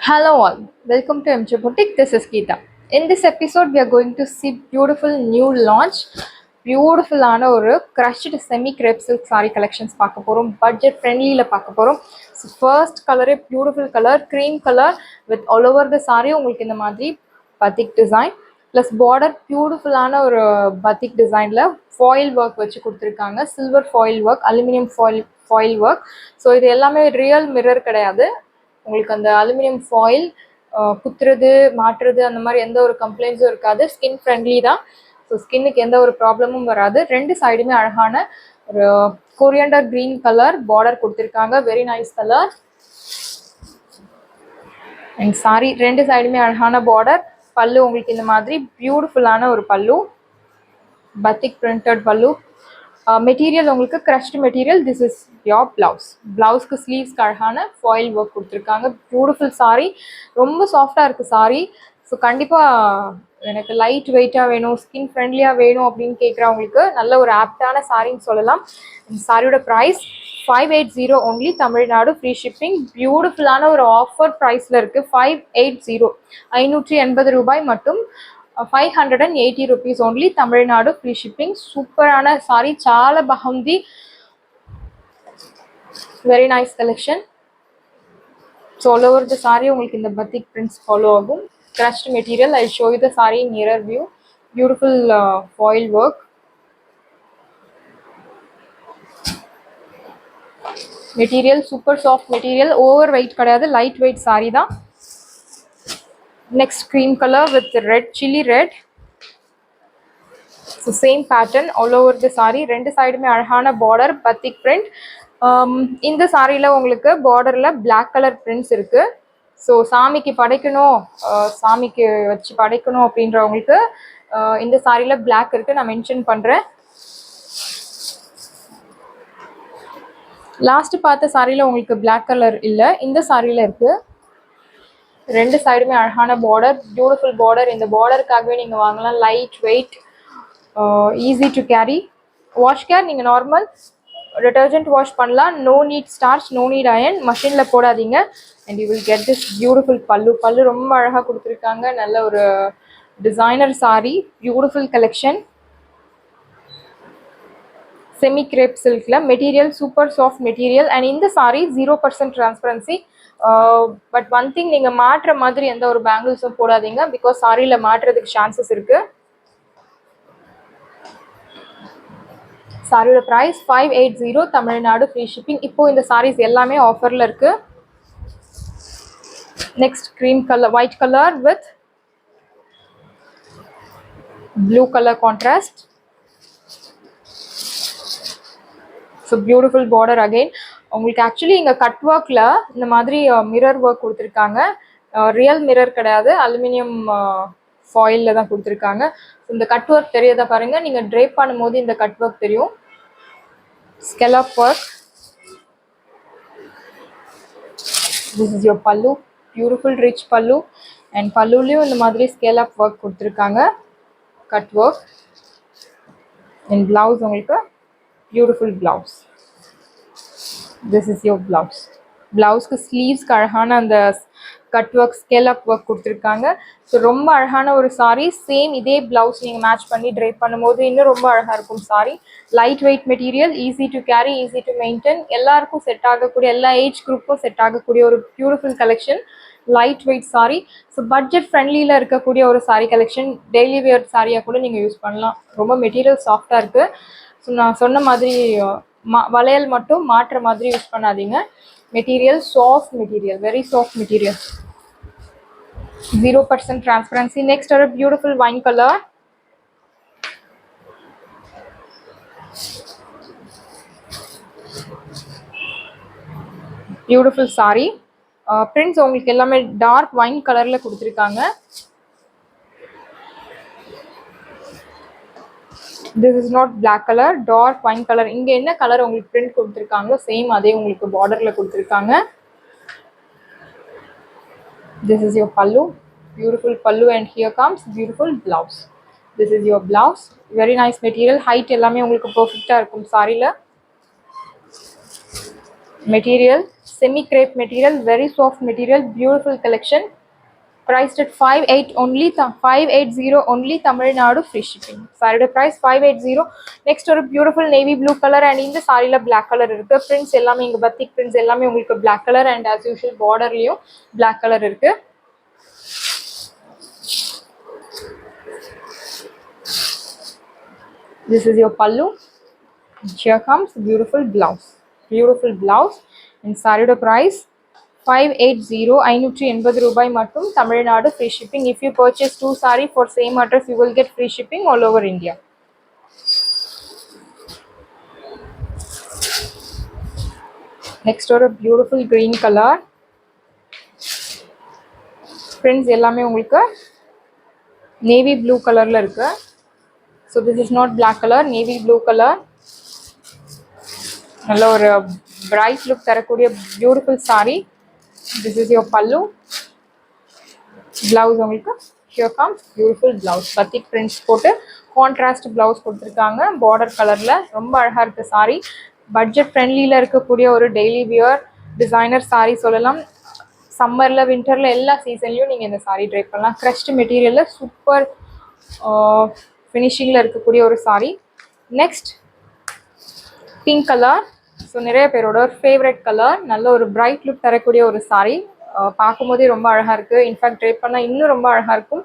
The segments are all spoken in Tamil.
Hello all, welcome to MJ Boutique. This is Geeta. In this episode, we are going to see beautiful new launch, பியூட்டிஃபுல்லான ஒரு crushed semi grape silk sari collections பார்க்க போகிறோம். பட்ஜெட் ஃப்ரெண்ட்லியில் பார்க்க போகிறோம். ஸோ ஃபர்ஸ்ட் கலரே beautiful colour, cream colour with all over the sari. உங்களுக்கு இந்த மாதிரி பத்திக் டிசைன் ப்ளஸ் பார்டர் பியூட்டிஃபுல்லான ஒரு பத்திக் டிசைனில் ஃபாயில் ஒர்க் வச்சு கொடுத்துருக்காங்க. Silver foil work, aluminium foil work. So இது எல்லாமே ரியல் மிரர் கிடையாது. உங்களுக்கு அந்த அலுமினியம் ஃபாயில் குத்துறது மாட்டுறது அந்த மாதிரி எந்த ஒரு கம்ப்ளைண்ட்ஸும் இருக்காது. ஸ்கின் ஃப்ரெண்ட்லி தான். ஸோ ஸ்கின்னுக்கு எந்த ஒரு ப்ராப்ளமும் வராது. ரெண்டு சைடுமே அழகான ஒரு கொரியண்டர் க்ரீன் கலர் பார்டர் கொடுத்துருக்காங்க. Very nice colour. And sorry ரெண்டு சைடுமே அழகான பார்டர். பல்லு உங்களுக்கு இந்த மாதிரி பியூட்டிஃபுல்லான ஒரு pallu, batik printed pallu. Material உங்களுக்கு crushed material. This is your blouse. ப்ளவுஸ்க்கு ஸ்லீவ்ஸ்க்கு அழகான ஃபாயில் ஒர்க் கொடுத்துருக்காங்க. பியூட்டிஃபுல் சாரீ, ரொம்ப சாஃப்டாக இருக்குது சாரீ. ஸோ கண்டிப்பாக எனக்கு லைட் வெயிட்டாக வேணும், ஸ்கின் ஃப்ரெண்ட்லியாக வேணும் அப்படின்னு கேட்குறவங்களுக்கு நல்ல ஒரு ஆப்டான சாரின்னு சொல்லலாம். இந்த சாரியோட price 580 only, Tamil Nadu, free shipping. பியூட்டிஃபுல்லான ஒரு ஆஃபர் ப்ரைஸில் இருக்குது. 580, 580 ரூபாய் மட்டும். 580 rupees only, Tamil Nadu, free shipping. சூப்பரான சாரி, చాలా బాగుంది. Very nice collection. So all over the sorry உங்களுக்கு இந்த பத்திக் பிரிண்ட்ஸ் ஃபாலோ ஆகும். Crushed material. I show you the sorry in nearer view. Beautiful foil work. Material super soft material. Over weight கிடையாது, லைட் வெயிட் சாரி தான். Next cream colour with red, chilli red. So same pattern all over the sorry. ரெண்டு சைடுமே அழகான பார்டர், பத்திக் பிரிண்ட். இந்த சாரியில் உங்களுக்கு பார்டரில் பிளாக் கலர் பிரிண்ட்ஸ் இருக்குது. ஸோ சாமிக்கு படைக்கணும், சாமிக்கு வச்சு படைக்கணும் அப்படின்றவங்களுக்கு இந்த சாரியில் பிளாக் இருக்குது. நான் மென்ஷன் பண்ணுறேன். லாஸ்ட்டு பார்த்த சாரியில் உங்களுக்கு பிளாக் கலர் இல்லை, இந்த சாரியில் இருக்குது. ரெண்டு சைடுமே அழகான பார்டர், பியூட்டிஃபுல் பார்டர். இந்த பார்டருக்காகவே நீங்கள் வாங்கலாம். Light weight, easy to carry. Wash care நீங்கள் நார்மல் டிட்டர்ஜென்ட் வாஷ் பண்ணலாம். No need starch, no need iron. மஷினில் போடாதீங்க. And you will get this beautiful pallu. Pallu ரொம்ப அழகாக கொடுத்துருக்காங்க. நல்ல ஒரு designer saree, beautiful collection. Semi crepe சில்கில் material super soft material. And இந்த saree 0% transparency. But one thing, நீங்கள் மாட்டுற மாதிரி எந்த ஒரு பேங்கிள்ஸும் போடாதீங்க, பிகாஸ் சாரியில் மாட்டுறதுக்கு சான்சஸ் இருக்குது. சாரியோட ப்ரைஸ் 580, தமிழ்நாடு, ஃப்ரீ ஷிப்பிங். இப்போ இந்த சாரீஸ் எல்லாமே ஆஃபரில் இருக்குது. Next cream colour, white colour with blue colour contrast. So beautiful border again. உங்களுக்கு ஆக்சுவலி இங்கே கட் ஒர்க்கில் இந்த மாதிரி மிரர் ஒர்க் கொடுத்துருக்காங்க. ரியல் மிரர் கிடையாது, அலுமினியம் ஃபாயிலில் தான் கொடுத்துருக்காங்க. இந்த கட் ஒர்க் தெரியாத பாருங்கள், நீங்கள் ட்ரேப் பண்ணும்போது இந்த கட் ஒர்க் தெரியும். Scallop work. This is your pallu, beautiful rich pallu. And பல்லுலேயும் இந்த மாதிரி ஸ்கேலப் ஒர்க் கொடுத்துருக்காங்க, கட் ஒர்க். அண்ட் ப்ளவுஸ் உங்களுக்கு beautiful blouse. This is your blouse. ப்ளவுஸ்க்கு ஸ்லீவ்ஸ்க்கு அழகான அந்த கட் ஒர்க், ஸ்கேலப் ஒர்க் கொடுத்துருக்காங்க. ஸோ ரொம்ப அழகான ஒரு சாரீ. சேம் இதே ப்ளவுஸ் நீங்கள் மேட்ச் பண்ணி ட்ரைப் பண்ணும்போது இன்னும் ரொம்ப அழகாக இருக்கும் saree. Light weight material, easy to carry, easy to maintain. எல்லாருக்கும் செட் ஆகக்கூடிய, எல்லா ஏஜ் குரூப்புக்கும் செட் ஆகக்கூடிய ஒரு beautiful collection, light weight saree. So budget ஃப்ரெண்ட்லியில் இருக்கக்கூடிய ஒரு சாரீ கலெக்ஷன். டெய்லி வேர் சாரியாக கூட நீங்கள் யூஸ் பண்ணலாம். ரொம்ப மெட்டீரியல் சாஃப்டாக இருக்குது. ஸோ நான் சொன்ன மாதிரி வளையல் மட்டும் மாற்றுற மாதிரி யூஸ் பண்ணாதீங்க. Material soft material, very soft material. 0% transparency. Next are a beautiful wine color. Beautiful saree. Prints உங்களுக்கு எல்லாமே டார்க் வைன் கலர்ல கொடுத்துருக்காங்க. This is not black color, dark wine color. இங்க என்ன கலர் உங்களுக்கு பிரிண்ட் கொடுத்துருக்காங்களோ சேம் அதே உங்களுக்கு பார்டர்ல கொடுத்துருக்காங்க. This is your pallu, beautiful pallu, and here comes beautiful blouse. This is your blouse, very nice material. Height எல்லாமே உங்களுக்கு பெர்ஃபெக்ட்டா இருக்கும் சாரில. Material semi crepe material, very soft material, beautiful collection, priced at 58 only, 580 only, Tamil Nadu, free shipping. Saree price 580. Next ஒரு beautiful navy blue color and இந்த சாரில black color இருக்கு. Prints எல்லாமே இங்க batik prints எல்லாமே உங்களுக்கு black color and as usual borderலயும் black color இருக்கு. This is your pallu. Here comes beautiful blouse. Beautiful blouse and saree price 580, 580 ரூபாய் மட்டும், Tamil Nadu, free shipping. If you purchase 2 saree for same address, you will get free shipping all over India. Next ஒரு beautiful green color. Prints எல்லாமே உங்களுக்கு navy blue colorல இருக்கு. So this is not black color, navy blue color. நல்ல ஒரு bright look தரக்கூடிய beautiful saree. This is your pallu. Blouse உங்களுக்கு here comes beautiful blouse. batik prints போட்டு contrast blouse கொடுத்திருக்காங்க border கலர்ல. ரொம்ப அழகா இருக்கு saree. பட்ஜெட் ஃப்ரெண்ட்லில இருக்கக்கூடிய ஒரு டெய்லி வியர் டிசைனர் saree சொல்லலாம். சம்மர்ல விண்டர்ல எல்லா சீசன்லயும் நீங்க இந்த saree ட்ரை பண்ணலாம். crushed மெட்டீரியல்ல சூப்பர் ஃபினிஷிங்ல இருக்கக்கூடிய ஒரு saree. Next pink colour. So நிறைய பேரோட ஒரு ஃபேவரட் கலர். நல்ல ஒரு பிரைட் லுக் தரக்கூடிய ஒரு saree. பார்க்கும்போதே ரொம்ப அழகா இருக்கு. இன்ஃபேக்ட் ட்ரை பண்ணால் இன்னும் ரொம்ப அழகா இருக்கும்.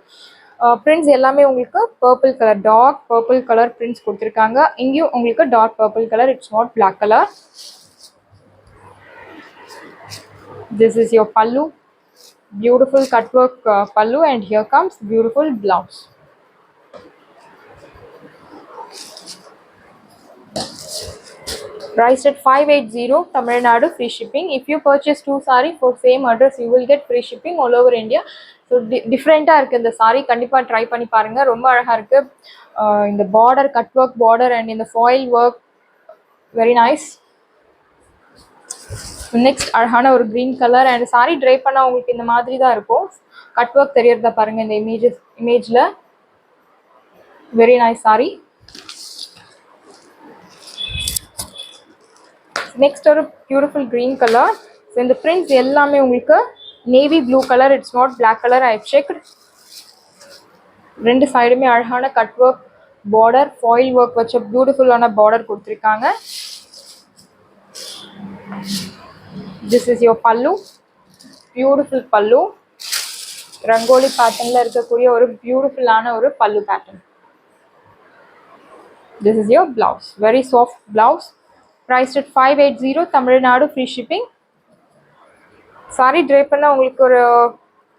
பிரிண்ட்ஸ் எல்லாமே உங்களுக்கு purple colour, dark purple colour prints கொடுத்துருக்காங்க. இங்கேயும் உங்களுக்கு dark purple colour, it's not black colour. This is your pallu. Beautiful cut work pallu and here comes beautiful blouse. Priced at 580, Tamil Nadu, free shipping. If you purchase 2 saree for same address, you will get free shipping all over India. So டிஃப்ரெண்ட்டாக இருக்குது இந்த saree. கண்டிப்பாக ட்ரை பண்ணி பாருங்கள். ரொம்ப அழகாக இருக்குது. இந்த border, cut work border and இந்த foil work, very nice. Next அழகான ஒரு green colour and saree try பண்ணால் உங்களுக்கு இந்த மாதிரி தான் இருக்கும். கட் ஒர்க் தெரியறதா பாருங்கள் இந்த இமேஜில். Very nice saree. நெக்ஸ்ட் ஒரு பியூட்டிஃபுல் க்ரீன் கலர். ஸோ இந்த பிரிண்ட்ஸ் எல்லாமே உங்களுக்கு navy blue colour, it's not black colour. I checked. ரெண்டு சைடுமே அழகான cut work border, foil work வச்ச பியூட்டிஃபுல்லான பார்டர் கொடுத்துருக்காங்க. This is your pallu. Beautiful pallu. Rangoli பேட்டர்னில் இருக்கக்கூடிய ஒரு பியூட்டிஃபுல்லான ஒரு pallu pattern. This is your blouse. Very soft blouse. Priced at 580, Tamil Nadu, free shipping. Saree try பண்ணால் உங்களுக்கு ஒரு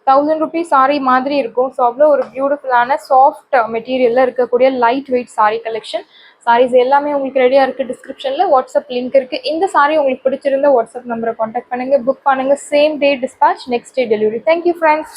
1000 rupees saree மாதிரி இருக்கும். ஸோ அவ்வளோ ஒரு பியூட்டிஃபுல்லான சாஃப்ட் மெட்டீரியலில் இருக்கக்கூடிய light weight saree collection. Saris எல்லாமே உங்களுக்கு ரெடியாக இருக்குது. டிஸ்கிரிப்ஷனில் வாட்ஸ்அப் லிங்க் இருக்குது. இந்த saree உங்களுக்கு பிடிச்சிருந்த வாட்ஸ்அப் நம்பரை காண்டாக்ட் பண்ணுங்கள், புக் பண்ணுங்கள். Same day dispatch, next day delivery. Thank you friends.